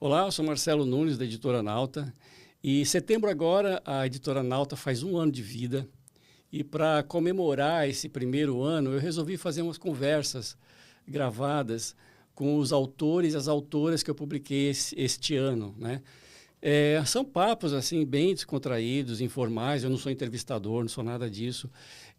Olá, eu sou Marcelo Nunes, da Editora Nauta. E em setembro agora, a Editora Nauta faz 1 ano de vida. E para comemorar esse primeiro ano, eu resolvi fazer umas conversas gravadas com os autores e as autoras que eu publiquei este ano, né? São papos assim bem descontraídos, informais. Eu não sou entrevistador, não sou nada disso.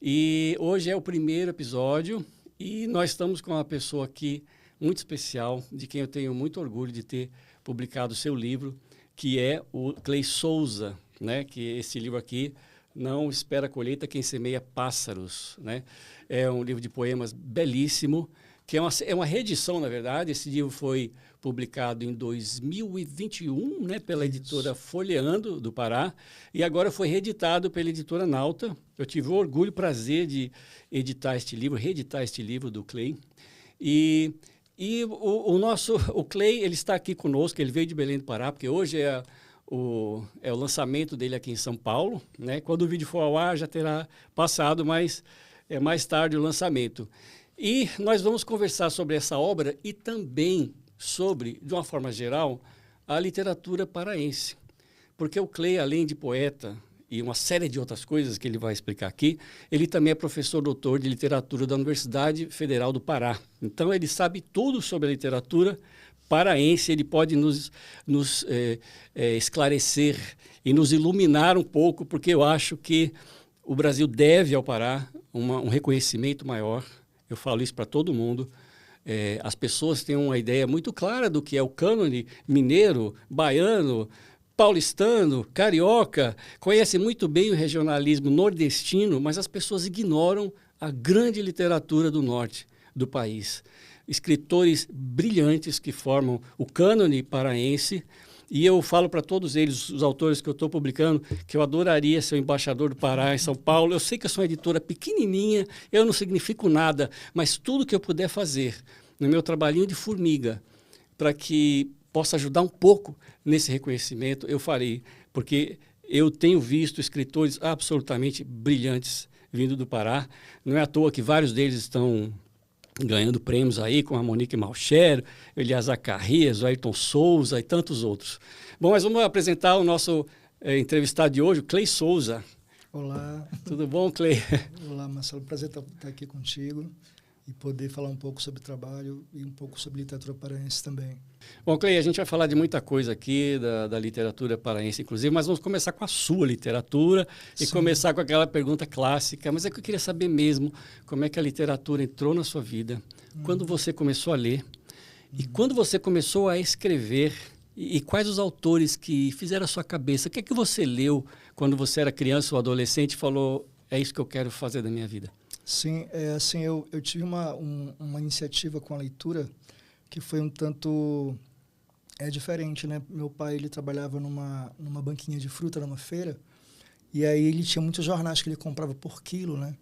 E hoje é o primeiro episódio e nós estamos com uma pessoa aqui muito especial, de quem eu tenho muito orgulho de ter publicado o seu livro, que é o Clay Souza, né? Que esse livro aqui, Não Espera a Colheita Quem Semeia Pássaros, né? É um livro de poemas belíssimo, que é uma reedição, na verdade. Esse livro foi publicado em 2021, né, pela editora Folheando, do Pará, e agora foi reeditado pela editora Nauta. Eu tive o orgulho e prazer de editar este livro, reeditar este livro do Clay. E o Clay, ele está aqui conosco, ele veio de Belém do Pará, porque hoje é o lançamento dele aqui em São Paulo, né? Quando o vídeo for ao ar já terá passado, mas é mais tarde o lançamento. E nós vamos conversar sobre essa obra e também sobre, de uma forma geral, a literatura paraense. Porque o Clay, além de poeta e uma série de outras coisas que ele vai explicar aqui, ele também é professor doutor de literatura da Universidade Federal do Pará. Então, ele sabe tudo sobre a literatura paraense, ele pode nos esclarecer e nos iluminar um pouco, porque eu acho que o Brasil deve ao Pará um reconhecimento maior. Eu falo isso para todo mundo. As pessoas têm uma ideia muito clara do que é o cânone mineiro, baiano, paulistano, carioca, conhecem muito bem o regionalismo nordestino, mas as pessoas ignoram a grande literatura do norte do país. Escritores brilhantes que formam o cânone paraense. E eu falo para todos eles, os autores que eu estou publicando, que eu adoraria ser o embaixador do Pará em São Paulo. Eu sei que eu sou uma editora pequenininha, eu não significo nada, mas tudo que eu puder fazer no meu trabalhinho de formiga para que possa ajudar um pouco nesse reconhecimento, eu farei, porque eu tenho visto escritores absolutamente brilhantes vindo do Pará. Não é à toa que vários deles estão ganhando prêmios aí, como a Monique Malcher, Elias Zacarias, o Ayrton Souza e tantos outros. Bom, mas vamos apresentar o nosso entrevistado de hoje, o Clay Souza. Olá. Tudo bom, Clay? Olá, Marcelo. Prazer estar aqui contigo e poder falar um pouco sobre trabalho e um pouco sobre literatura paraense também. Bom, Clay, a gente vai falar de muita coisa aqui da literatura paraense, inclusive, mas vamos começar com a sua literatura e começar com aquela pergunta clássica. Mas é que eu queria saber mesmo como é que a literatura entrou na sua vida, quando você começou a ler e quando você começou a escrever e quais os autores que fizeram a sua cabeça. O que é que você leu quando você era criança ou adolescente e falou, é isso que eu quero fazer da minha vida? Sim, assim, eu tive uma iniciativa com a leitura que foi um tanto diferente, né? Meu pai, ele trabalhava numa banquinha de fruta, numa feira, e aí ele tinha muitos jornais que ele comprava por quilo, né?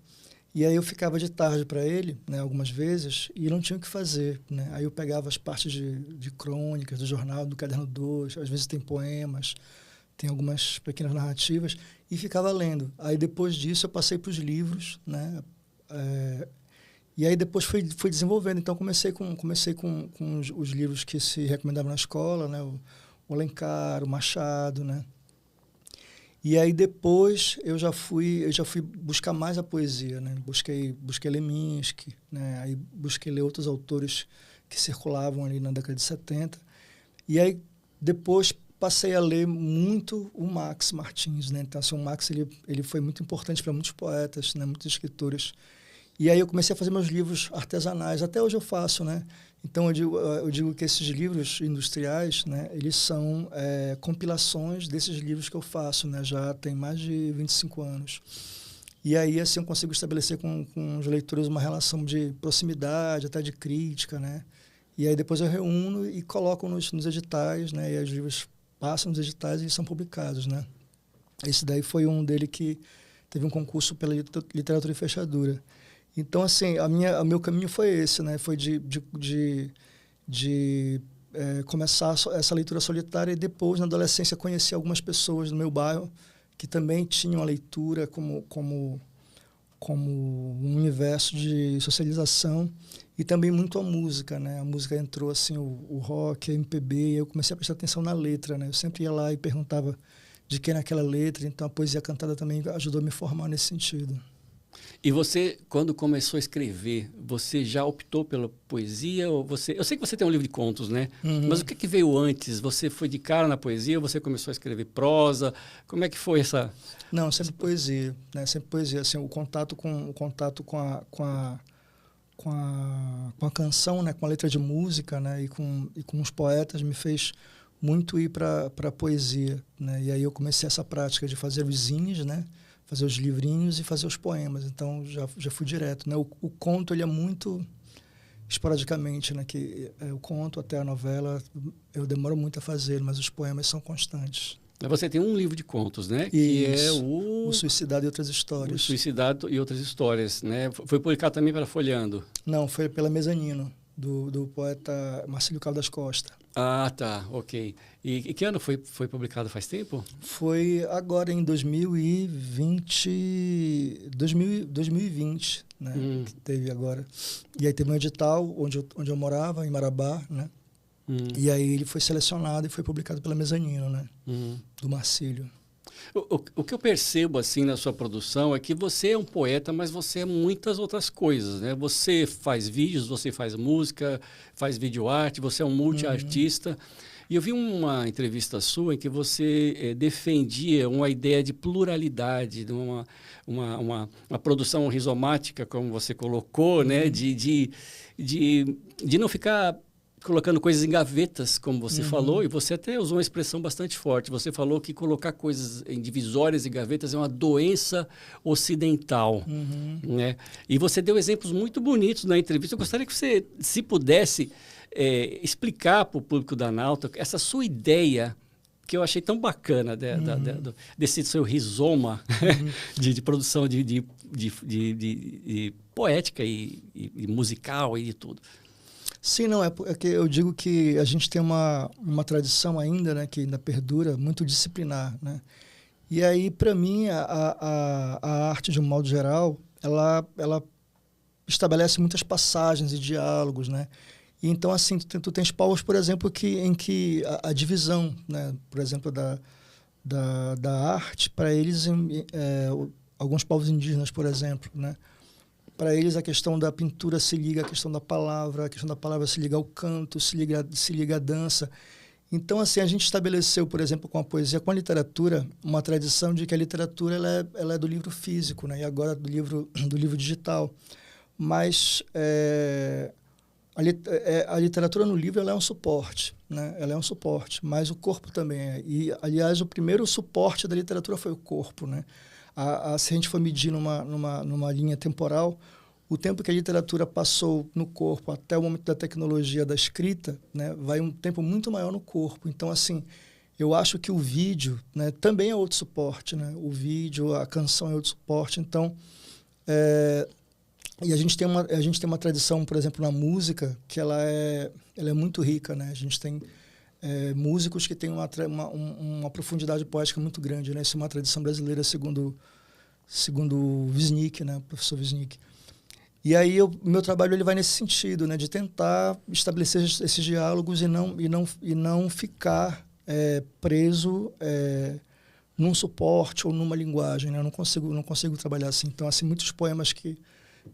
E aí eu ficava de tarde para ele, né, algumas vezes, e não tinha o que fazer, né? Aí eu pegava as partes de crônicas do jornal, do Caderno 2, às vezes tem poemas, tem algumas pequenas narrativas, e ficava lendo. Aí depois disso eu passei para os livros, né? E aí depois fui desenvolvendo. Então comecei com os livros que se recomendavam na escola, né? O Alencar, o Machado, né? E aí depois eu já fui buscar mais a poesia, né? Busquei Leminski, né? Aí busquei ler outros autores que circulavam ali na década de 70. E aí depois passei a ler muito o Max Martins, né? Então assim, o Max ele foi muito importante para muitos poetas, né? Muitos escritores. E aí eu comecei a fazer meus livros artesanais. Até hoje eu faço, né? Então eu digo que esses livros industriais, né? Eles são compilações desses livros que eu faço, né? Já tem mais de 25 anos. E aí assim eu consigo estabelecer com os leitores uma relação de proximidade, até de crítica, né? E aí depois eu reúno e coloco nos editais, né? E os livros passam nos editais e são publicados, né? Esse daí foi um dele que teve um concurso pela literatura e fechadura. Então, assim, o meu caminho foi esse, né? Foi de começar essa leitura solitária e depois, na adolescência, conheci algumas pessoas no meu bairro que também tinham a leitura como um universo de socialização. E também muito a música, né? A música entrou, assim, o rock, a MPB, e eu comecei a prestar atenção na letra, né? Eu sempre ia lá e perguntava de quem era aquela letra, então a poesia cantada também ajudou a me formar nesse sentido. E você, quando começou a escrever, você já optou pela poesia? Ou você... Eu sei que você tem um livro de contos, né? Uhum. Mas o que veio antes? Você foi de cara na poesia ou você começou a escrever prosa? Como é que foi essa... Não, sempre poesia, né? Sempre poesia. Assim, o contato com a canção, né? Com a letra de música, né? E com os poetas me fez muito ir para a poesia, né? E aí eu comecei essa prática de fazer os zines, né? Fazer os livrinhos e fazer os poemas. Então, já fui direto, né? O conto, ele é muito esporadicamente, né? Que o conto até a novela, eu demoro muito a fazer, mas os poemas são constantes. Você tem um livro de contos, né? Isso. Que é o Suicidado e Outras Histórias. O Suicidado e Outras Histórias, né? Foi publicado também pela Folhando. Não, foi pela Mezanino, do poeta Marcílio Caldas Costa. Ah, tá, ok. E que ano foi publicado? Faz tempo? Foi agora em 2020, né? Que teve agora. E aí teve um edital onde eu morava, em Marabá, né? E aí ele foi selecionado e foi publicado pela Mezanino, né? Do Marcílio. O que eu percebo assim na sua produção é que você é um poeta, mas você é muitas outras coisas, né? Você faz vídeos, você faz música, faz videoarte, você é um multiartista. E eu vi uma entrevista sua em que você defendia uma ideia de pluralidade, de uma produção rizomática, como você colocou, né? De não ficar colocando coisas em gavetas, como você falou, e você até usou uma expressão bastante forte. Você falou que colocar coisas em divisórias e gavetas é uma doença ocidental, né? E você deu exemplos muito bonitos na entrevista. Eu gostaria que você, se pudesse, explicar para o público da Nauta essa sua ideia, que eu achei tão bacana, desse seu rizoma de produção de poética e musical e de tudo. Sim, não, é que eu digo que a gente tem uma tradição ainda, né, que ainda perdura, muito disciplinar, né? E aí, para mim, a arte, de um modo geral, ela estabelece muitas passagens e diálogos, né? E então, assim, tu tens povos, por exemplo, em que a divisão, né, por exemplo, da arte, para eles, alguns povos indígenas, por exemplo, né? Para eles, a questão da pintura se liga à questão da palavra, a questão da palavra se liga ao canto, se liga à dança. Então, assim, a gente estabeleceu, por exemplo, com a poesia, com a literatura, uma tradição de que a literatura ela é do livro físico, né? E agora do livro digital. Mas a literatura no livro ela é um suporte, né? Ela é um suporte, mas o corpo também é. E, aliás, o primeiro suporte da literatura foi o corpo, né? Se a gente for medir numa linha temporal, o tempo que a literatura passou no corpo até o momento da tecnologia da escrita, né, vai um tempo muito maior no corpo. Então, assim, eu acho que o vídeo, né, também é outro suporte, né? O vídeo, a canção é outro suporte. Então, e a gente tem uma tradição, por exemplo, na música, que ela é muito rica, né? A gente tem músicos que têm uma profundidade poética muito grande, né? Isso é uma tradição brasileira, segundo o Wisnik, né? O professor Wisnik. E aí o meu trabalho ele vai nesse sentido, né? De tentar estabelecer esses diálogos e não ficar preso num suporte ou numa linguagem, né? Eu não consigo trabalhar assim. Então, assim, muitos poemas que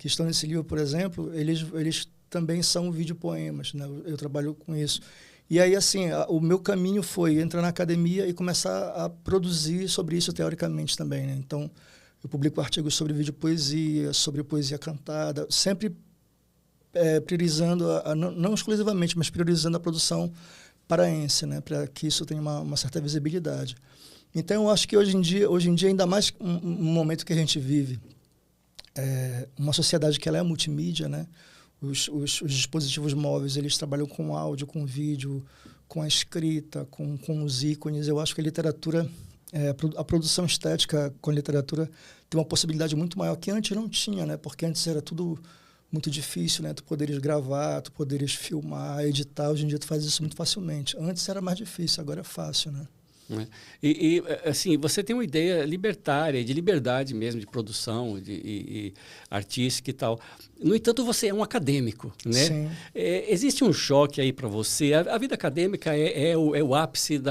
estão nesse livro, por exemplo, eles também são videopoemas, né? Eu trabalho com isso. E aí, assim, o meu caminho foi entrar na academia e começar a produzir sobre isso teoricamente também, né? Então, eu publico artigos sobre videopoesia, sobre poesia cantada, sempre priorizando, não exclusivamente, mas priorizando a produção paraense, né? Para que isso tenha uma certa visibilidade. Então, eu acho que hoje em dia ainda mais um momento que a gente vive, uma sociedade que ela é multimídia, né? Os dispositivos móveis, eles trabalham com áudio, com vídeo, com a escrita, com os ícones. Eu acho que a literatura, a produção estética com a literatura tem uma possibilidade muito maior que antes não tinha, né? Porque antes era tudo muito difícil, né? Tu poderes gravar, tu poderes filmar, editar. Hoje em dia tu faz isso muito facilmente. Antes era mais difícil, agora é fácil, né? Né? Assim, você tem uma ideia libertária, de liberdade mesmo, de produção, e artística e tal. No entanto, você é um acadêmico, né? Sim. Existe um choque aí para você? A vida acadêmica é o ápice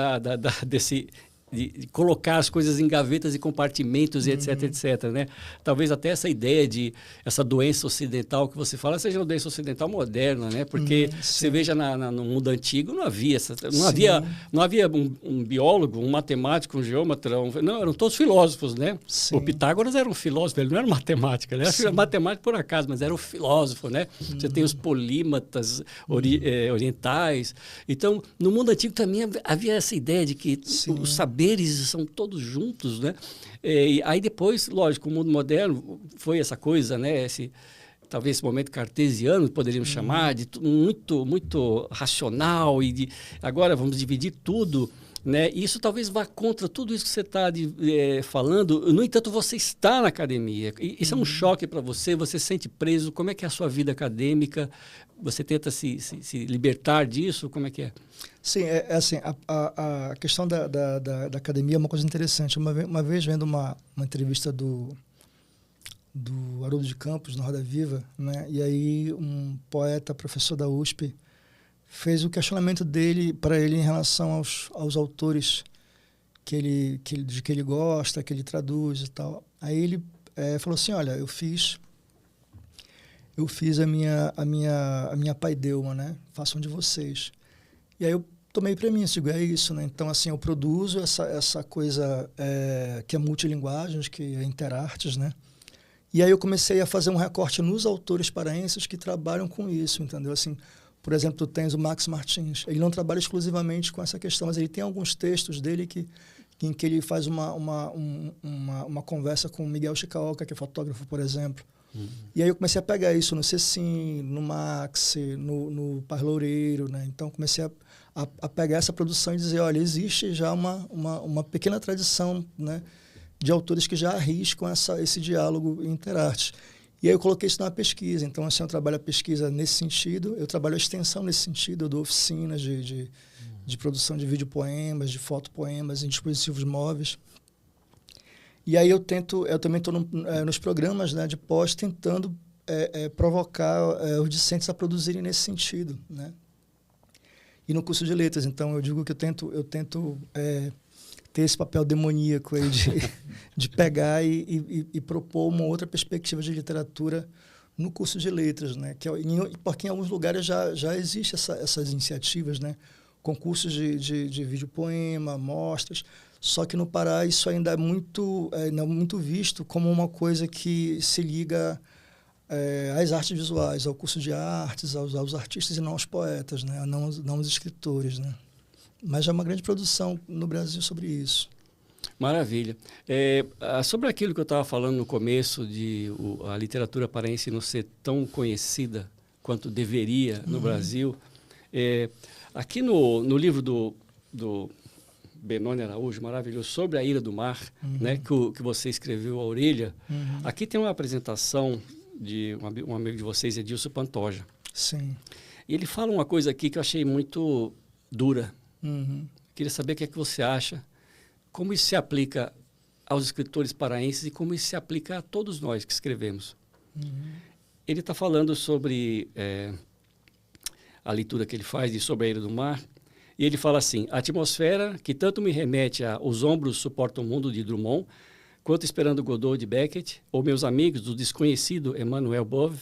desse... De colocar as coisas em gavetas e compartimentos e etc, etc, né? Talvez até essa doença ocidental que você fala seja uma doença ocidental moderna, né? Porque você veja no mundo antigo não havia não havia um biólogo, um matemático, um geômetra, não, eram todos filósofos, né? Sim. O Pitágoras era um filósofo, ele não era matemático, ele era matemático por acaso, mas era um filósofo, né? Você tem os polímatas orientais. Então, no mundo antigo também havia essa ideia de que os saberes são todos juntos, né? E aí depois, lógico, o mundo moderno foi essa coisa, né? Talvez esse momento cartesiano, poderíamos chamar, de muito, muito racional e agora vamos dividir tudo, né? E isso talvez vá contra tudo isso que você está falando. No entanto, você está na academia. Isso é um choque para você, você se sente preso. Como é que é a sua vida acadêmica? Você tenta se libertar disso? Como é que é? Sim, é assim, a questão da academia é uma coisa interessante. Uma vez vendo uma entrevista do Haroldo de Campos, no Roda Viva, né? E aí um poeta, professor da USP, fez o questionamento dele para ele em relação aos autores de que ele gosta, que ele traduz e tal. Aí ele falou assim, olha, eu fiz a minha paideuma, né? Façam de vocês. E aí eu tomei para mim, digo, é isso, né? Então, assim, eu produzo essa coisa que é multilinguagem, que é interartes, né? E aí eu comecei a fazer um recorte nos autores paraenses que trabalham com isso, entendeu? Assim, por exemplo, tu tens o Max Martins. Ele não trabalha exclusivamente com essa questão, mas ele tem alguns textos dele em que ele faz uma conversa com o Miguel Chicaoca, que é fotógrafo, por exemplo. E aí eu comecei a pegar isso no Cecim, no Max, no Paz Loureiro, né? Então comecei a pegar essa produção e dizer, olha, existe já uma pequena tradição, né, de autores que já arriscam esse diálogo interarte. E aí eu coloquei isso na pesquisa. Então, assim, eu trabalho a pesquisa nesse sentido, eu trabalho a extensão nesse sentido, eu dou oficinas de produção de videopoemas, de fotopoemas em dispositivos móveis. E aí eu também estou nos programas, né, de pós tentando provocar os discentes a produzirem nesse sentido, né? E no curso de letras, então, eu digo que eu tento ter esse papel demoníaco aí de pegar e propor uma outra perspectiva de literatura no curso de letras, né? Porque em alguns lugares já existe essas iniciativas, né? Concursos de videopoema, mostras. Só que no Pará isso ainda é muito visto como uma coisa que se liga às artes visuais, ao curso de artes, aos artistas e não aos poetas, né? não aos escritores, né? Mas já é uma grande produção no Brasil sobre isso. Maravilha. Sobre aquilo que eu estava falando no começo, a literatura paraense não ser tão conhecida quanto deveria no Brasil, aqui no livro do Benoni Araújo, maravilhoso, sobre a Ira do Mar, né, que você escreveu a orelha, aqui tem uma apresentação de um amigo de vocês, Edilson Pantoja. Sim. E ele fala uma coisa aqui que eu achei muito dura. Queria saber o que é que você acha, como isso se aplica aos escritores paraenses e como isso se aplica a todos nós que escrevemos. Ele está falando sobre a leitura que ele faz de Sobre a Ira do Mar, e ele fala assim, a atmosfera que tanto me remete a Os Ombros Suportam o Mundo, de Drummond, quanto Esperando Godot, de Beckett, ou Meus Amigos, do desconhecido Emmanuel Bove,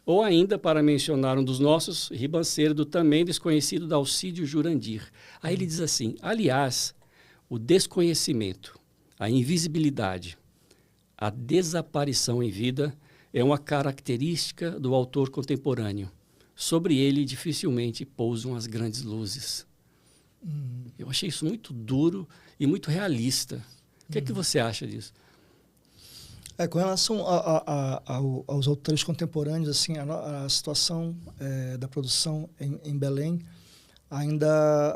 ou ainda, para mencionar um dos nossos, Ribanceiro, do também desconhecido Dalcídio Jurandir. Aí ele diz assim, aliás, o desconhecimento, a invisibilidade, a desaparição em vida é uma característica do autor contemporâneo. Sobre ele dificilmente pousam as grandes luzes. Eu achei isso muito duro e muito realista. O que é que você acha disso? Com relação aos autores contemporâneos, assim, a situação da produção em Belém ainda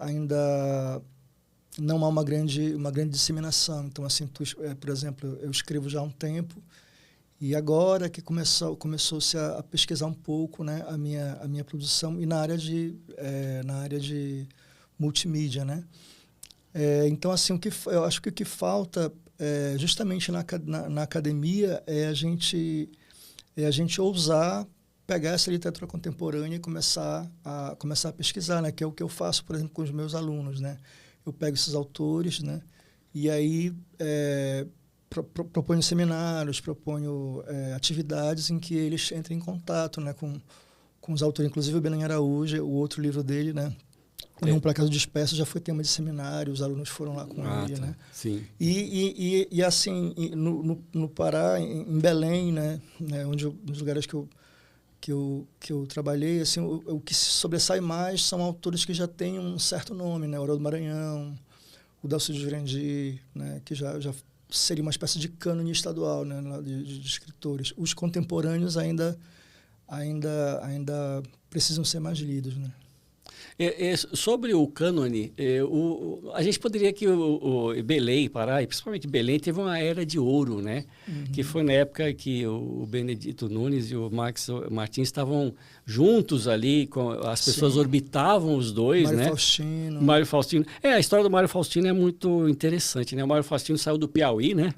não há uma grande disseminação. Então, assim, por exemplo, eu escrevo já há um tempo e agora que começou-se a pesquisar um pouco, né, a minha produção e na área de multimídia, né? Então, assim, eu acho que o que falta justamente na academia é a gente ousar pegar essa literatura contemporânea e começar a pesquisar, né? Que é o que eu faço, por exemplo, com os meus alunos, né? Eu pego esses autores, né? E aí proponho seminários, proponho atividades em que eles entrem em contato, né? Com os autores, inclusive o Belém Araújo, o outro livro dele, né? Um Para Caso Disperso já foi tema de seminário, os alunos foram lá com ele, né? Sim. E assim, no Pará, em Belém, né? Nos lugares que eu trabalhei, assim, o que se sobressai mais são autores que já têm um certo nome, né? Haroldo Maranhão, o Dalcio Jurandir, né? Que já seria uma espécie de cânone estadual, né? De escritores. Os contemporâneos ainda precisam ser mais lidos, né? Sobre o cânone, a gente poderia que o Belém, Pará, e principalmente Belém, teve uma era de ouro, né? Que foi na época que o Benedito Nunes e o Max Martins estavam juntos ali, as pessoas orbitavam os dois, né? Mário Faustino. A história do Mário Faustino é muito interessante, né? O Mário Faustino saiu do Piauí, né?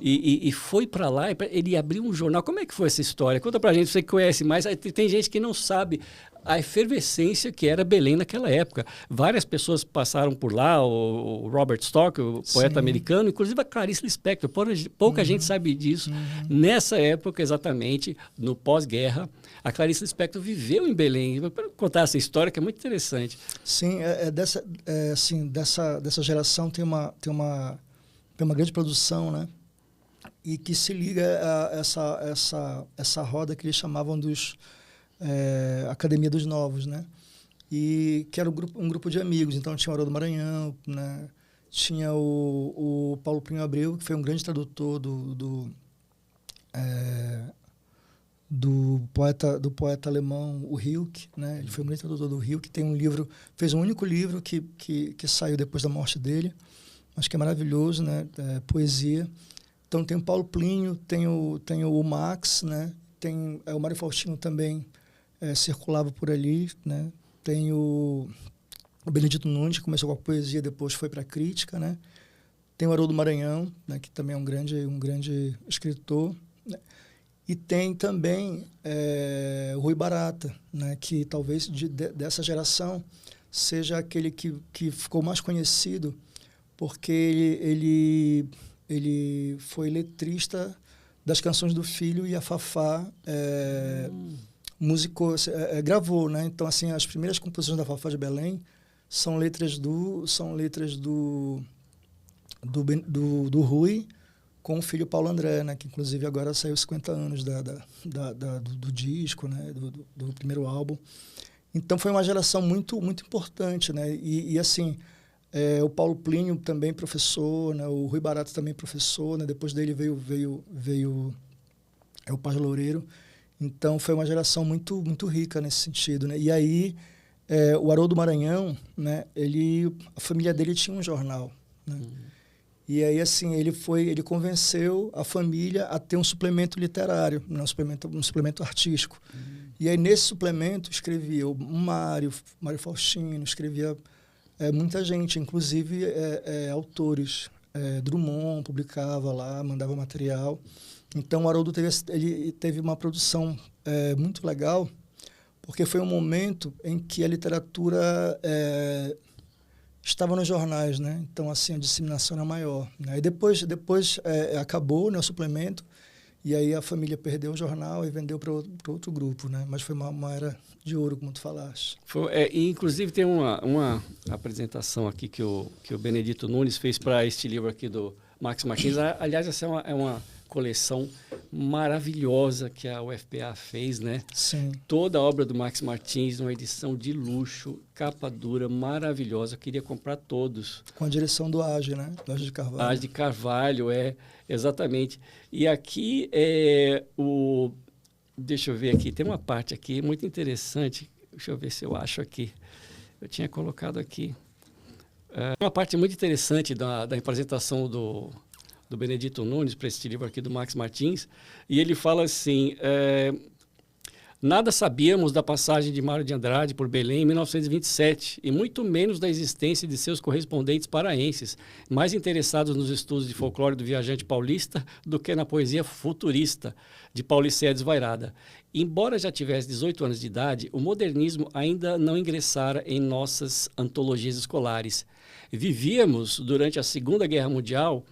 E foi para lá, ele abriu um jornal. Como é que foi essa história? Conta pra gente, você que conhece mais. Tem gente que não sabe a efervescência que era Belém naquela época. Várias pessoas passaram por lá, o Robert Stock, o poeta americano, inclusive a Clarice Lispector. Pouca gente sabe disso. Nessa época, exatamente, no pós-guerra, a Clarice Lispector viveu em Belém. Vou contar essa história que é muito interessante. Sim, dessa geração tem uma grande produção, né? E que se liga a essa roda que eles chamavam Academia dos Novos, né? E que era um grupo de amigos. Então tinha o Haroldo Maranhão, né? Tinha o Paulo Plinio Abreu, que foi um grande tradutor do poeta alemão, o Rilke, né? Ele foi um grande tradutor do Rilke, tem um livro, fez um único livro que saiu depois da morte dele, mas que é maravilhoso, né? Poesia. Então tem o Paulo Plinio, tem o Max, né? Tem o Mário Faustino também, circulava por ali, né? Tem o Benedito Nunes, que começou com a poesia, depois foi para a crítica, né? Tem o Haroldo Maranhão, né? Que também é um grande escritor, né? E tem também o Rui Barata, né? Que talvez dessa geração seja aquele que ficou mais conhecido, porque ele foi letrista das Canções do Filho, e a Fafá musicou, gravou, né? Então, assim, as primeiras composições da Fafá de Belém são letras do Rui com o filho Paulo André, né? Que inclusive agora saiu 50 anos do disco, né? Do primeiro álbum. Então foi uma geração muito, muito importante, né? E assim, o Paulo Plínio também professor, né? O Rui Barata também professor, né? Depois dele veio o Paz Loureiro. Então foi uma geração muito, muito rica nesse sentido, né? E aí o Haroldo Maranhão, né? A família dele tinha um jornal, né? E aí, assim, ele convenceu a família a ter um suplemento literário, né? um suplemento artístico. E aí, nesse suplemento, escrevia o Mário Faustino, escrevia muita gente, inclusive autores. Drummond publicava lá, mandava material. Então, o Haroldo teve uma produção muito legal, porque foi um momento em que a literatura estava nos jornais, né? Então, assim, a disseminação era maior, né? E depois acabou, né, o suplemento, e aí a família perdeu o jornal e vendeu para outro grupo, né? Mas foi uma era de ouro, como tu falaste. E inclusive tem uma apresentação aqui que o Benedito Nunes fez para este livro aqui do Max Martins. Aliás, essa é uma coleção maravilhosa que a UFPA fez, né? Sim. Toda a obra do Max Martins, uma edição de luxo, capa dura, maravilhosa. Eu queria comprar todos. Com a direção do Age, né? Do Age de Carvalho. Age de Carvalho, exatamente. E aqui deixa eu ver aqui, tem uma parte aqui muito interessante. Deixa eu ver se eu acho aqui. Eu tinha colocado aqui. Uma parte muito interessante da apresentação do Benedito Nunes para esse livro aqui do Max Martins, e ele fala assim, Nada sabíamos da passagem de Mário de Andrade por Belém em 1927, e muito menos da existência de seus correspondentes paraenses, mais interessados nos estudos de folclore do viajante paulista do que na poesia futurista de Paulicéia Desvairada. Embora já tivesse 18 anos de idade, o modernismo ainda não ingressara em nossas antologias escolares. Vivíamos, durante a Segunda Guerra Mundial,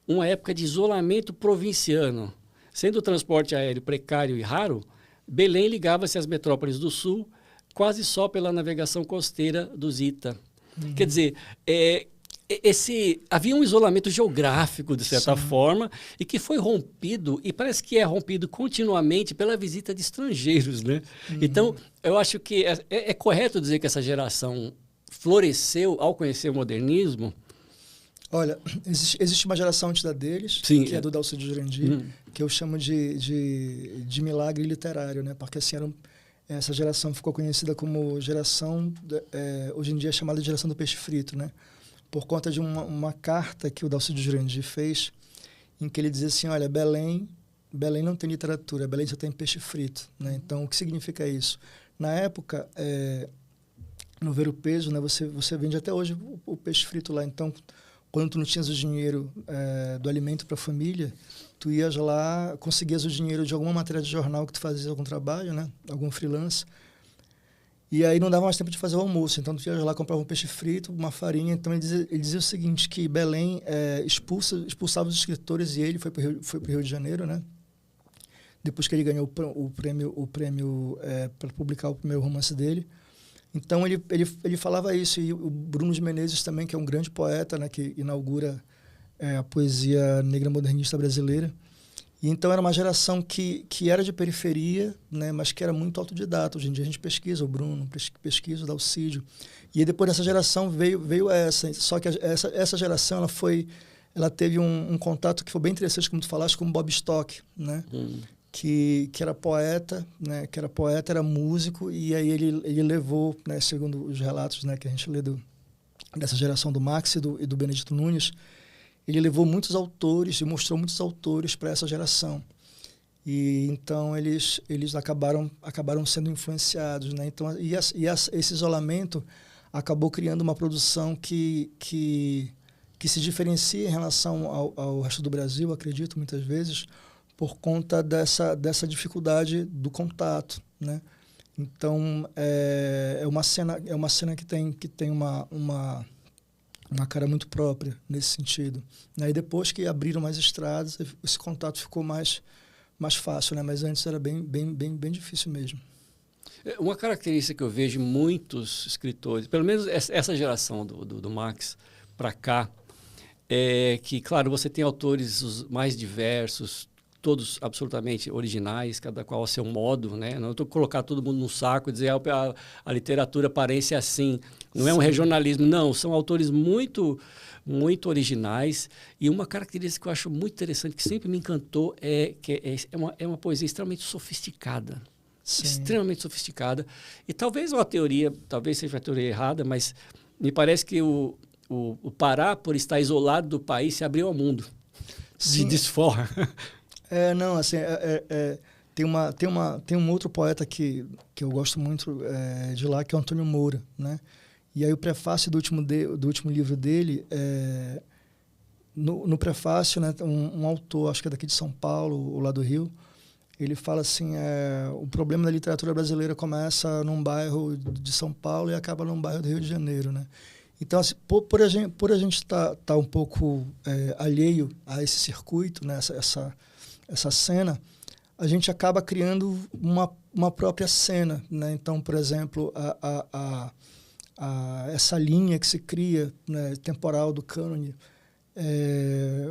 uma época de isolamento provinciano. Sendo o transporte aéreo precário e raro, Belém ligava-se às metrópoles do sul quase só pela navegação costeira dos Ita. Quer dizer, havia um isolamento geográfico, de certa forma, e que foi rompido, e parece que é rompido continuamente pela visita de estrangeiros, né? Então, eu acho que é correto dizer que essa geração floresceu ao conhecer o modernismo. Olha, existe uma geração antes da deles, Sim, que é do Dalcídio Jurandir, que eu chamo de milagre literário, né? Porque assim, essa geração ficou conhecida como geração, hoje em dia é chamada de geração do peixe frito, né? Por conta de uma carta que o Dalcídio Jurandir fez, em que ele dizia assim, olha, Belém não tem literatura, Belém só tem peixe frito, né? Então, o que significa isso? Na época, no Ver o Peso, né, você vende até hoje o peixe frito lá, então quando tu não tinhas o dinheiro do alimento para a família, tu ias lá, conseguias o dinheiro de alguma matéria de jornal que tu fazia algum trabalho, né? Algum freelance. E aí não dava mais tempo de fazer o almoço. Então tu ias lá, comprava um peixe frito, uma farinha. Então ele dizia o seguinte, que Belém expulsava os escritores, e ele foi para o Rio de Janeiro, né? Depois que ele ganhou o prêmio para publicar o primeiro romance dele. Então, ele falava isso, e o Bruno de Menezes também, que é um grande poeta, né, que inaugura a poesia negra modernista brasileira. E então, era uma geração que era de periferia, né, mas que era muito autodidata. Hoje em dia, a gente pesquisa o Bruno, pesquisa o Dalcídio. E aí, depois dessa geração, veio essa. Só que essa geração, ela teve um contato que foi bem interessante, como tu falaste, com o Bob Stock, né? Que era poeta, né? Que era poeta, era músico, e aí ele levou, né, segundo os relatos, né, que a gente lê dessa geração do Max e do Benedito Nunes, ele levou muitos autores e mostrou muitos autores para essa geração. E então eles acabaram sendo influenciados, né? Então, esse isolamento acabou criando uma produção que se diferencia em relação ao resto do Brasil, acredito, muitas vezes, por conta dessa dificuldade do contato, né? Então, é uma cena que tem uma cara muito própria nesse sentido, né? E depois que abriram mais estradas, esse contato ficou mais fácil, né? Mas antes era bem difícil mesmo. Uma característica que eu vejo em muitos escritores, pelo menos essa geração do Max para cá, é que, claro, você tem autores os mais diversos, todos absolutamente originais, cada qual ao seu modo, né? Não estou colocando todo mundo num saco e dizer a literatura paraense é assim. Não é um regionalismo, não. São autores muito, muito originais. E uma característica que eu acho muito interessante, que sempre me encantou, é que é uma poesia extremamente sofisticada. Sim. Extremamente sofisticada. E talvez seja uma teoria errada, mas me parece que o Pará, por estar isolado do país, se abriu ao mundo de desforra. Não, assim, tem um outro poeta que eu gosto muito de lá, que é o Antônio Moura, né? E aí o prefácio do último livro dele, no prefácio, né, um autor, acho que é daqui de São Paulo, ou lá do Rio, ele fala assim, o problema da literatura brasileira começa num bairro de São Paulo e acaba num bairro do Rio de Janeiro, né? Então, assim, por a gente tá um pouco alheio a esse circuito, né, essa cena, a gente acaba criando uma própria cena, né? Então, por exemplo, essa linha que se cria, né, temporal do cânone,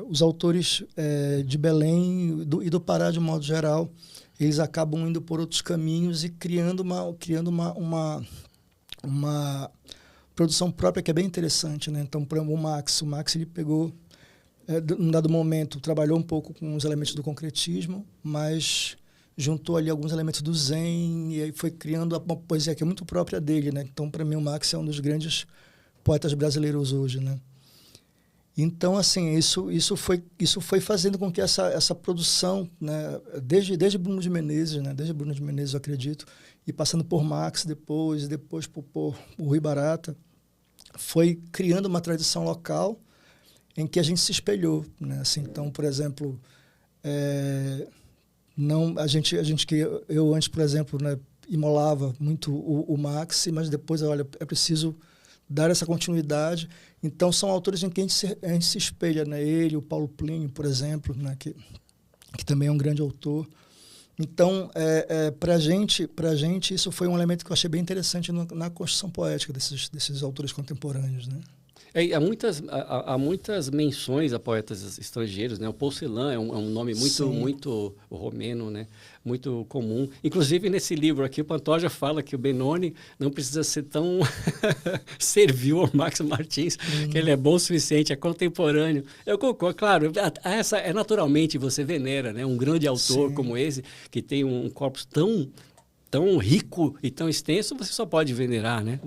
os autores de Belém e do Pará, de modo geral, eles acabam indo por outros caminhos e criando uma produção própria que é bem interessante, né? Então, por exemplo, o Max ele pegou, num dado momento, trabalhou um pouco com os elementos do concretismo, mas juntou ali alguns elementos do Zen e aí foi criando uma poesia que é muito própria dele, né? Então, para mim, o Max é um dos grandes poetas brasileiros hoje, né? Então, assim, isso foi fazendo com que essa produção, né, desde Bruno de Menezes, né, desde Bruno de Menezes, eu acredito, e passando por Max depois por o Rui Barata, foi criando uma tradição local em que a gente se espelhou, né? Assim, então, por exemplo, não a gente que eu antes, por exemplo, né, imolava muito o Max, mas depois, olha, é preciso dar essa continuidade. Então, são autores em que a gente se espelha, né? Ele, o Paulo Plínio, por exemplo, né? que também é um grande autor. Então, para a gente, isso foi um elemento que eu achei bem interessante na construção poética desses autores contemporâneos, né? Há muitas menções a poetas estrangeiros, né? O Paul Celan é um nome muito romeno, né? Muito comum. Inclusive, nesse livro aqui, o Pantoja fala que o Benoni não precisa ser tão servil ao Max Martins, que ele é bom o suficiente, é contemporâneo. Eu concordo, claro, naturalmente você venera, né? Um grande autor como esse, que tem um corpus tão rico e tão extenso, você só pode venerar, né?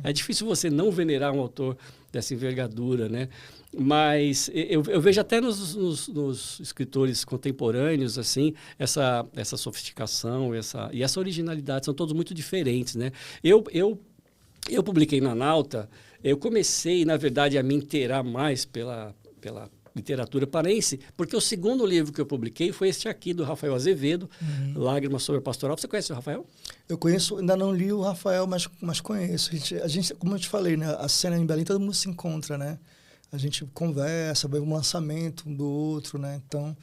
É difícil você não venerar um autor dessa envergadura, né? Mas eu vejo até nos escritores contemporâneos, assim, essa sofisticação e essa originalidade, são todos muito diferentes, né? Eu publiquei na Nauta, eu comecei, na verdade, a me inteirar mais pela literatura paraense, porque o segundo livro que eu publiquei foi este aqui, do Rafael Azevedo, Lágrimas sobre a Pastoral. Você conhece o Rafael? Eu conheço, ainda não li o Rafael, mas conheço. A gente, como eu te falei, né, a cena em Belém, todo mundo se encontra, né? A gente conversa, vai um lançamento um do outro, né? Então,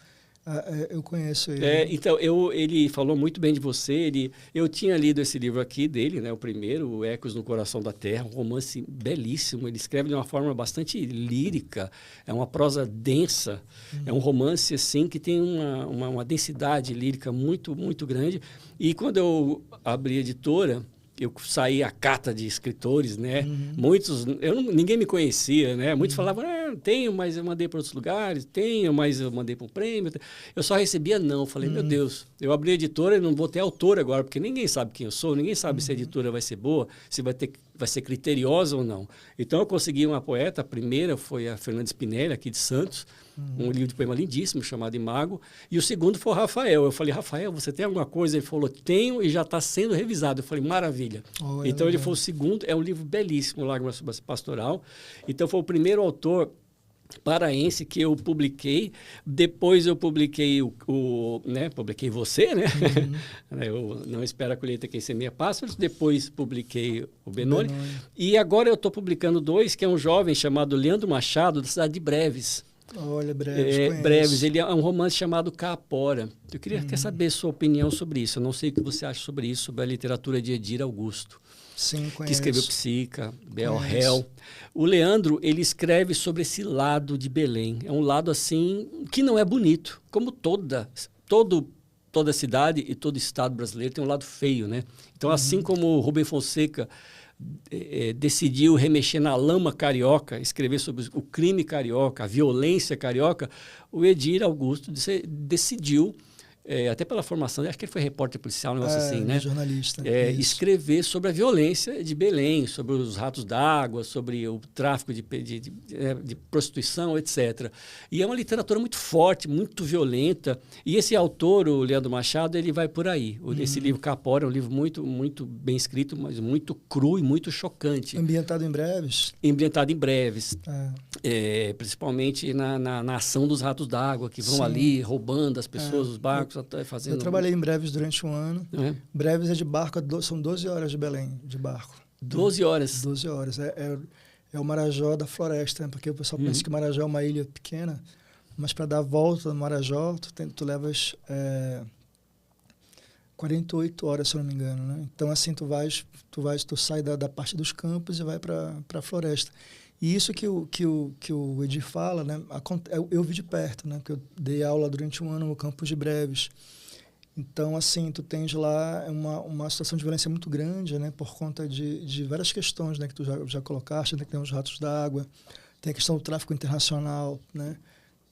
eu conheço ele. Então, ele falou muito bem de você. Eu tinha lido esse livro aqui dele, né, o primeiro, o Ecos no Coração da Terra, um romance belíssimo. Ele escreve de uma forma bastante lírica, é uma prosa densa, é um romance assim que tem uma densidade lírica muito, muito grande. E quando eu abri a editora, eu saí à cata de escritores, né? Muitos, ninguém me conhecia, né? Muitos falavam, tenho, mas eu mandei para outros lugares, tenho, mas eu mandei para um prêmio. Eu só recebia não. Eu falei, meu Deus, eu abri a editora e não vou ter autor agora, porque ninguém sabe quem eu sou, ninguém sabe se a editora vai ser boa, se vai ser criteriosa ou não. Então, eu consegui uma poeta, a primeira foi a Fernanda Spinelli, aqui de Santos, um livro de poema lindíssimo, chamado Imago, e o segundo foi o Rafael. Eu falei, Rafael, você tem alguma coisa? Ele falou, tenho, e já está sendo revisado. Eu falei, maravilha. Então, ele foi o segundo, é um livro belíssimo, Lágrimas sobre a Pastoral. Então, foi o primeiro autor paraense que eu publiquei. Depois eu publiquei publiquei você, né? Eu Não Espero a Colheita Quem Semeia Pássaros. Depois publiquei o Benoni. E agora eu estou publicando dois, que é um jovem chamado Leandro Machado, da cidade de Breves. Olha, Breves, Breves, ele é um romance chamado Caapora. Eu quer saber sua opinião sobre isso. Eu não sei o que você acha sobre isso, sobre a literatura de Edir Augusto. Sim, conheço. Que escreveu Psica, Bel-Réu. O Leandro, ele escreve sobre esse lado de Belém. É um lado, assim, que não é bonito. Como toda cidade e todo estado brasileiro tem um lado feio, né? Então, assim como o Rubem Fonseca decidiu remexer na lama carioca, escrever sobre o crime carioca, a violência carioca, o Edir Augusto decidiu, até pela formação, acho que ele foi repórter policial, um negócio assim, né? Jornalista. Escrever sobre a violência de Belém, sobre os ratos d'água, sobre o tráfico de prostituição, etc. E é uma literatura muito forte, muito violenta. E esse autor, o Leandro Machado, ele vai por aí. Esse livro Caapora é um livro muito, muito bem escrito, mas muito cru e muito chocante. Ambientado em Breves? Ambientado em Breves. Principalmente na ação dos ratos d'água, que vão ali roubando as pessoas, os barcos. Eu trabalhei em Breves durante um ano. Breves é de barco, são 12 horas de Belém, de barco. 12 horas? 12 horas. É o Marajó da floresta, né? Porque o pessoal pensa que Marajó é uma ilha pequena, mas para dar a volta no Marajó, tu levas 48 horas, se eu não me engano, né? Então, assim, tu sai da parte dos campos e vai para a floresta. E isso que o Edir fala, né, eu vi de perto, né, porque eu dei aula durante um ano no campus de Breves. Então, assim, tu tens lá uma situação de violência muito grande, né, por conta de várias questões, né, que tu já colocaste, né, que tem os ratos d'água, tem a questão do tráfico internacional, né,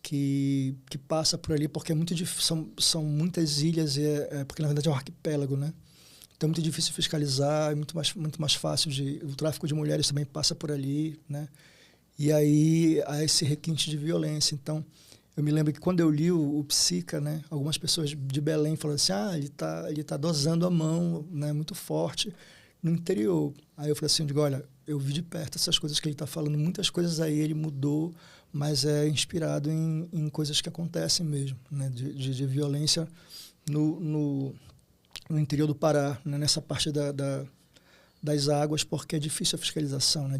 que passa por ali, porque são muitas ilhas, porque na verdade é um arquipélago, né? Então é muito difícil fiscalizar, é muito mais fácil o tráfico de mulheres também passa por ali, né? E aí há esse requinte de violência. Então, eu me lembro que quando eu li o Psica, né, algumas pessoas de Belém falaram assim, ele tá dosando a mão, né, muito forte no interior. Aí eu falei assim, olha, eu vi de perto essas coisas que ele está falando, muitas coisas aí ele mudou, mas é inspirado em coisas que acontecem mesmo, né, de violência no interior do Pará, né, nessa parte das águas, porque é difícil a fiscalização, né?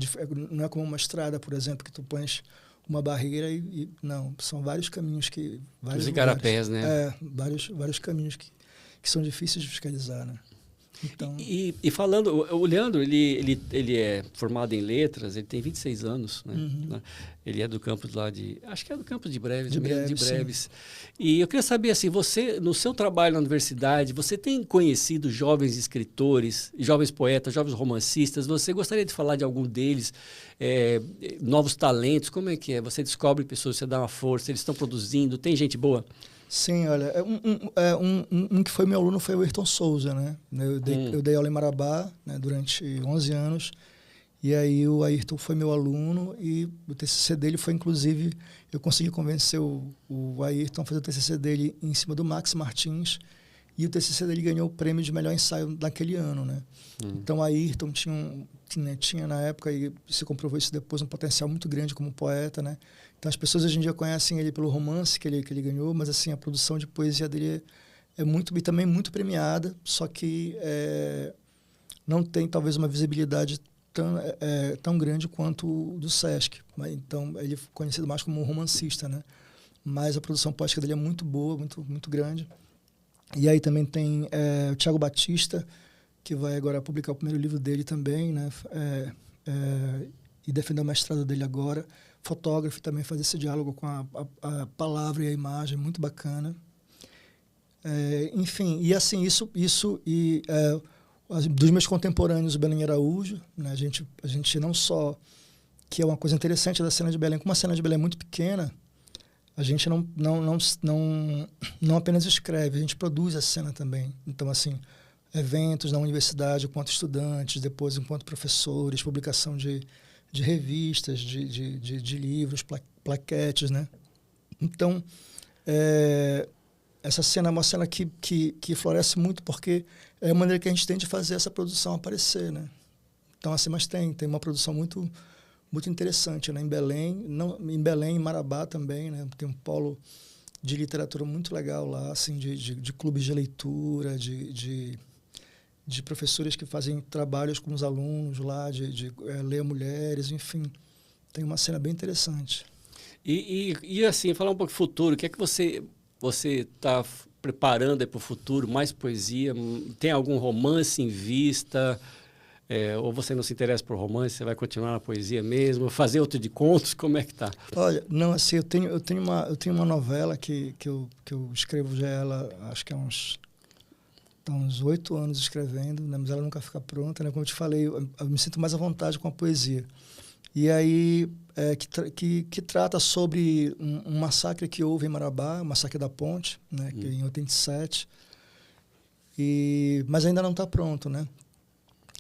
Não é como uma estrada, por exemplo, que tu pões uma barreira não, são vários caminhos que... Os igarapés, né? Vários caminhos que são difíceis de fiscalizar, né? Então... E falando, o Leandro, ele é formado em letras, ele tem 26 anos, né? Uhum. Ele é do campus lá acho que é do campus de Breves, de Breves. Sim. E eu queria saber, assim, você, no seu trabalho na universidade, você tem conhecido jovens escritores, jovens poetas, jovens romancistas, você gostaria de falar de algum deles, novos talentos, como é que é? Você descobre pessoas, você dá uma força, eles estão produzindo, tem gente boa? Sim, olha, um que foi meu aluno foi o Ayrton Souza, né? Eu dei aula em Marabá, né, durante 11 anos, e aí o Ayrton foi meu aluno e o TCC dele foi, inclusive, eu consegui convencer o Ayrton a fazer o TCC dele em cima do Max Martins, e o TCC dele ganhou o prêmio de melhor ensaio daquele ano, né? Então, Ayrton tinha na época, e se comprovou isso depois, um potencial muito grande como poeta, né? Então, as pessoas hoje em dia conhecem ele pelo romance que ele ganhou, mas assim, a produção de poesia dele e também muito premiada, só que não tem talvez uma visibilidade tão grande quanto o do Sesc. Então, ele é conhecido mais como um romancista, né? Mas a produção poética dele é muito boa, muito, muito grande. E aí também tem o Thiago Batista, que vai agora publicar o primeiro livro dele também, né? E defender o mestrado dele agora. Fotógrafo, também faz esse diálogo com a palavra e a imagem, muito bacana. Enfim, e assim, dos meus contemporâneos, o Belém Araújo, né? A gente não só, que é uma coisa interessante da cena de Belém, como a cena de Belém é muito pequena, a gente não apenas escreve, a gente produz a cena também. Então, assim, eventos na universidade enquanto estudantes, depois enquanto professores, publicação de revistas, de livros, plaquetes, né? Então, essa cena é uma cena que floresce muito porque é a maneira que a gente tem de fazer essa produção aparecer, né? Então, assim, mas tem uma produção muito, muito interessante, né? Em Belém, em Marabá também, né? Tem um polo de literatura muito legal lá, assim, de clubes de leitura, de professores que fazem trabalhos com os alunos lá, de ler mulheres, enfim. Tem uma cena bem interessante. E assim, falar um pouco do futuro, o que é que você está preparando para o futuro? Mais poesia? Tem algum romance em vista? Ou você não se interessa por romance, você vai continuar na poesia mesmo? Fazer outro de contos? Como é que tá? Olha, não, assim, eu tenho uma novela que eu escrevo já ela, acho que há uns 8 anos escrevendo, né? Mas ela nunca fica pronta, né? Como eu te falei, eu me sinto mais à vontade com a poesia. E aí, que trata sobre um massacre que houve em Marabá, o massacre da Ponte, né? Que em 87. Mas ainda não está pronto, né?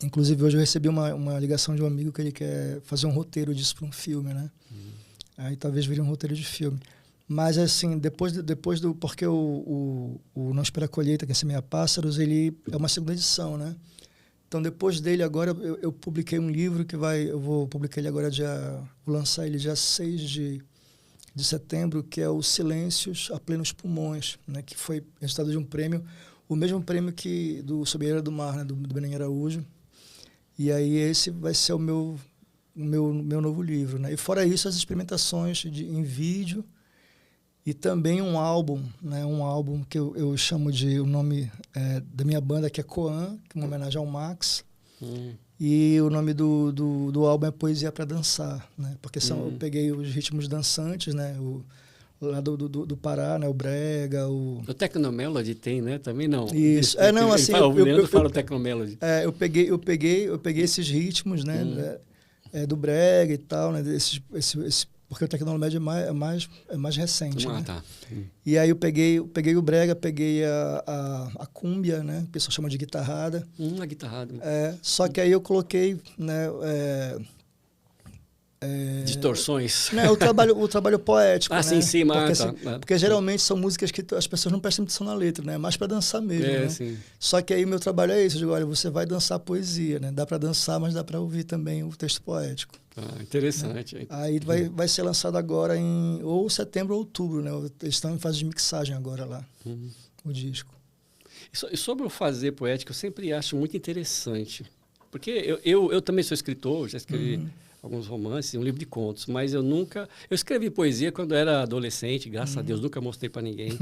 Inclusive, hoje eu recebi uma ligação de um amigo que ele quer fazer um roteiro disso para um filme, né? Aí talvez vire um roteiro de filme. Mas, assim, depois do... Porque o Não Espera a Colheita, que é Semeia Pássaros, ele é uma segunda edição, né? Então, depois dele, agora, eu publiquei um livro eu vou publicar ele agora vou lançar ele dia 6 de setembro, que é o Silêncios a Plenos Pulmões, né? Que foi resultado de um prêmio, o mesmo prêmio do Sob a Beira do Mar, né? Do Belém Araújo. E aí esse vai ser o meu novo livro, né? E fora isso, as experimentações em vídeo e também um álbum, né? Um álbum que eu chamo o nome da minha banda, que é Coan, que é uma homenagem ao Max. E o nome do álbum é Poesia para Dançar, né? Porque eu peguei os ritmos dançantes, né? Lá do Pará, né? O brega, o Technomelody tem, né? Também não. Isso. Não, assim... O Leandro fala o Technomelody. Eu peguei esses ritmos, né? Do brega e tal, né? Porque o Technomelody é mais recente, né? Tá. E aí eu peguei o brega, peguei a cúmbia, né? O pessoal chama de guitarrada. A guitarrada. Só que aí eu coloquei, né? Distorções. Né, o trabalho poético, né? Sim, mas... Porque geralmente são músicas que as pessoas não prestam atenção na letra, né? É mais para dançar mesmo, né? Sim. Só que aí meu trabalho é isso. Eu digo, olha, você vai dançar poesia, né? Dá para dançar, mas dá para ouvir também o texto poético. Interessante. Né? Aí vai ser lançado agora em ou setembro ou outubro, né? Eles estão em fase de mixagem agora lá, o disco. E sobre o fazer poético, eu sempre acho muito interessante. Porque eu também sou escritor, já escrevi alguns romances, um livro de contos, mas eu escrevi poesia quando era adolescente, graças a Deus, nunca mostrei para ninguém.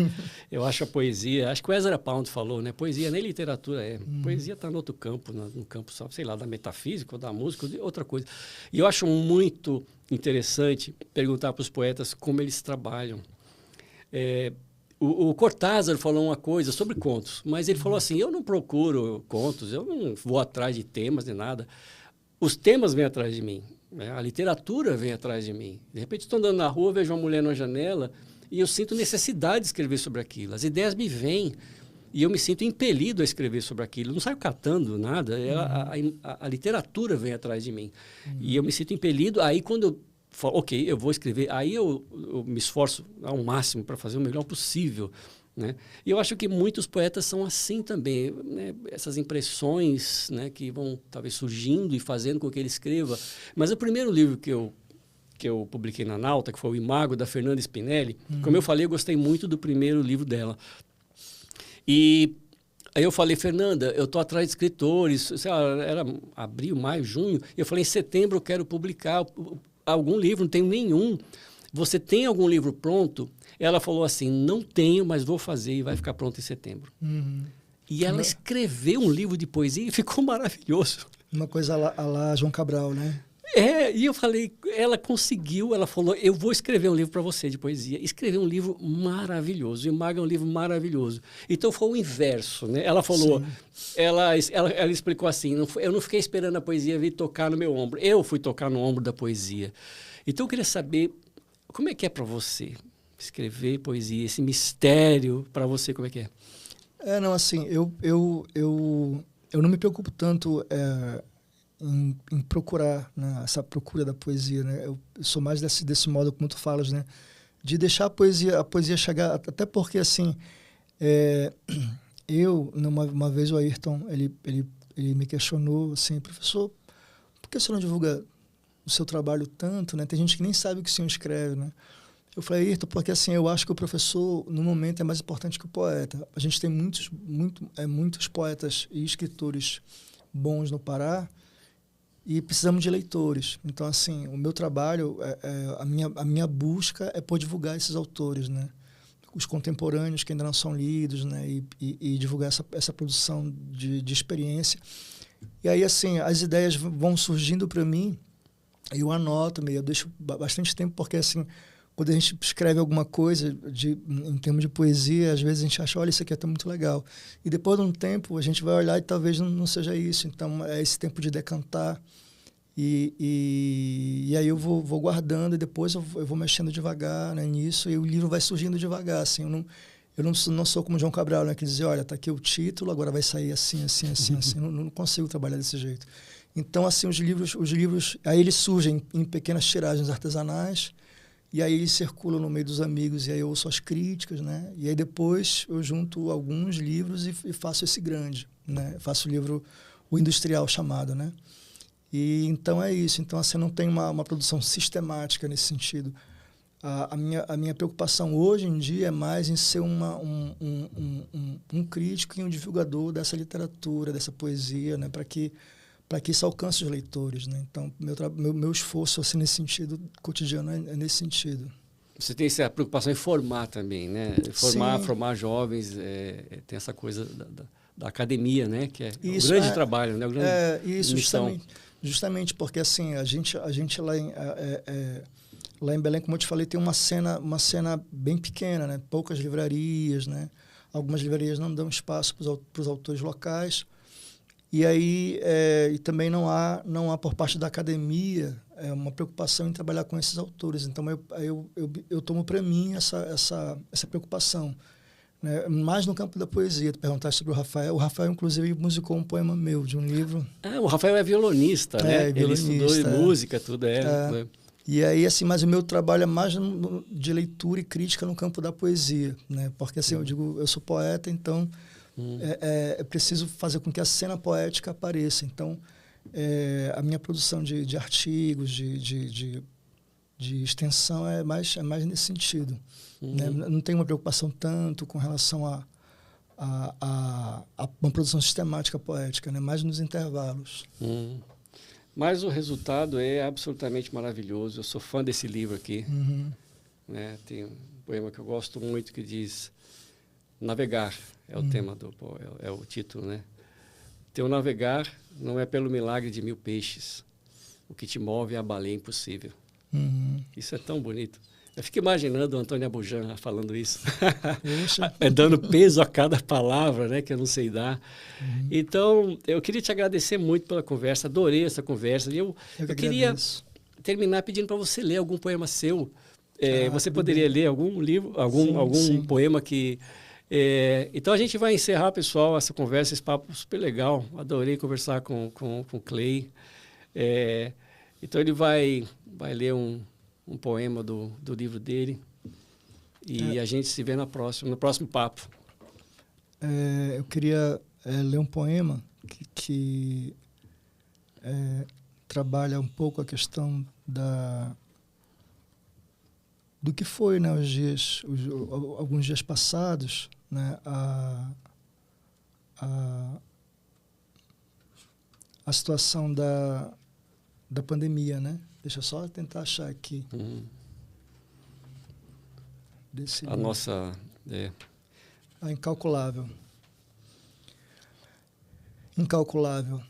Eu acho a poesia, acho que o Ezra Pound falou, né? Poesia nem literatura é. Poesia está no outro campo, no campo, só, sei lá, da metafísica ou da música, ou de outra coisa. E eu acho muito interessante perguntar para os poetas como eles trabalham. O Cortázar falou uma coisa sobre contos, mas ele falou assim, eu não procuro contos, eu não vou atrás de temas nem nada. Os temas vêm atrás de mim. A literatura vem atrás de mim. De repente, estou andando na rua, vejo uma mulher na janela e eu sinto necessidade de escrever sobre aquilo. As ideias me vêm e eu me sinto impelido a escrever sobre aquilo. Eu não saio catando nada. A literatura vem atrás de mim. E eu me sinto impelido. Aí, quando eu falo, ok, eu vou escrever, aí eu me esforço ao máximo para fazer o melhor possível. Né? E eu acho que muitos poetas são assim também, né? Essas impressões, né, que vão talvez surgindo e fazendo com que ele escreva. Mas o primeiro livro que eu publiquei na Nauta, que foi o Imago, da Fernanda Spinelli, como eu falei, eu gostei muito do primeiro livro dela. E aí eu falei, Fernanda, eu estou atrás de escritores, sei lá, era abril, maio, junho, e eu falei, em setembro eu quero publicar algum livro, não tenho nenhum. Você tem algum livro pronto? Ela falou assim, não tenho, mas vou fazer e vai ficar pronto em setembro. E ela escreveu um livro de poesia e ficou maravilhoso. Uma coisa a lá João Cabral, né? E eu falei, ela conseguiu, ela falou, eu vou escrever um livro para você de poesia. Escreveu um livro maravilhoso, o Imago é um livro maravilhoso. Então foi o inverso, né? Ela falou, ela explicou assim, eu não fiquei esperando a poesia vir tocar no meu ombro, eu fui tocar no ombro da poesia. Então eu queria saber, como é que é para você escrever poesia, esse mistério para você, como é que é? Não, assim, eu não me preocupo tanto em procurar, né, essa procura da poesia, né? Eu sou mais desse modo como tu falas, né? De deixar a poesia chegar, até porque, assim, uma vez o Ayrton, ele me questionou, assim, professor, por que você não divulga o seu trabalho tanto, né? Tem gente que nem sabe o que o senhor escreve, né? Eu falei, Ayrton, porque assim, eu acho que o professor, no momento, é mais importante que o poeta. A gente tem muitos poetas e escritores bons no Pará e precisamos de leitores. Então, assim, o meu trabalho, a minha busca é por divulgar esses autores, né? Os contemporâneos que ainda não são lidos, né? E divulgar essa produção de experiência. E aí, assim, as ideias vão surgindo para mim, eu anoto, eu deixo bastante tempo, porque, assim, quando a gente escreve alguma coisa em termos de poesia, às vezes a gente acha, olha, isso aqui é muito legal. E depois de um tempo, a gente vai olhar e talvez não seja isso. Então, é esse tempo de decantar. E aí eu vou guardando e depois eu vou mexendo devagar, né, nisso, e o livro vai surgindo devagar. Assim, eu não sou como João Cabral, né, que dizia, olha, tá aqui o título, agora vai sair assim. Não consigo trabalhar desse jeito. Então, assim, os livros, aí eles surgem em pequenas tiragens artesanais, e aí eles circulam no meio dos amigos, e aí eu ouço as críticas, né? E aí depois eu junto alguns livros e faço esse grande, né? Faço o livro, o industrial chamado, né? E então é isso. Então, assim, não tem uma produção sistemática nesse sentido. A minha preocupação hoje em dia é mais em ser um crítico e um divulgador dessa literatura, dessa poesia, né? Para que isso alcance os leitores, né? Então, meu esforço, assim, nesse sentido, cotidiano, é nesse sentido. Você tem essa preocupação em formar também, né? Formar jovens, tem essa coisa da academia, né? Que é o grande trabalho, né? O grande missão. Justamente porque, assim, a gente lá em Belém, como eu te falei, tem uma cena bem pequena, né? Poucas livrarias, né? Algumas livrarias não dão espaço para os autores locais. E aí e também não há por parte da academia uma preocupação em trabalhar com esses autores. Então eu tomo para mim essa preocupação, né? Mais no campo da poesia. Tu perguntaste sobre o Rafael inclusive musicou um poema meu de um livro. O Rafael é violonista, né? Ele estudou música, tudo. E aí, assim, mas o meu trabalho é mais de leitura e crítica no campo da poesia, né? Porque, assim, eu digo, eu sou poeta, então é preciso fazer com que a cena poética apareça. Então, a minha produção de artigos, de extensão é mais nesse sentido. Né? Não tenho uma preocupação tanto com relação a uma produção sistemática poética, né? Mais nos intervalos. Mas o resultado é absolutamente maravilhoso. Eu sou fã desse livro aqui. Né? Tem um poema que eu gosto muito que diz Navegar é o tema é o título, né? Teu navegar não é pelo milagre de 1000 peixes. O que te move é a baleia impossível. Isso é tão bonito. Eu fico imaginando o Antônio Abujamra falando isso. Dando peso a cada palavra, né, que eu não sei dar. Então, eu queria te agradecer muito pela conversa. Adorei essa conversa. Eu queria terminar pedindo para você ler algum poema seu. Você poderia ler algum livro, algum poema que... então, a gente vai encerrar, pessoal, essa conversa, esse papo super legal. Adorei conversar com o Clay. Então, ele vai ler um poema do livro dele e a gente se vê no próximo papo. Eu queria ler um poema que trabalha um pouco a questão do que foi, né, alguns dias passados, né, a situação da pandemia, né? Deixa eu só tentar achar aqui. A nossa... Incalculável. Incalculável.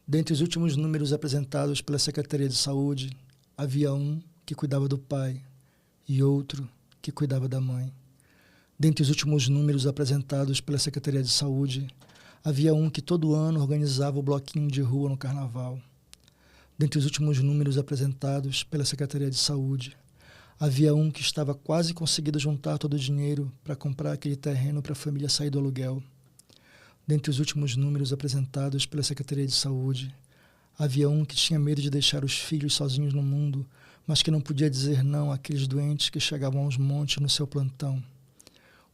Dentre os últimos números apresentados pela Secretaria de Saúde, havia um que cuidava do pai e outro que cuidava da mãe. Dentre os últimos números apresentados pela Secretaria de Saúde, havia um que todo ano organizava o bloquinho de rua no carnaval. Dentre os últimos números apresentados pela Secretaria de Saúde, havia um que estava quase conseguindo juntar todo o dinheiro para comprar aquele terreno para a família sair do aluguel. Dentre os últimos números apresentados pela Secretaria de Saúde, havia um que tinha medo de deixar os filhos sozinhos no mundo, mas que não podia dizer não àqueles doentes que chegavam aos montes no seu plantão.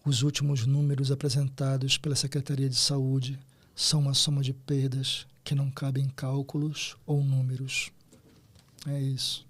Os últimos números apresentados pela Secretaria de Saúde são uma soma de perdas que não cabem em cálculos ou números. É isso.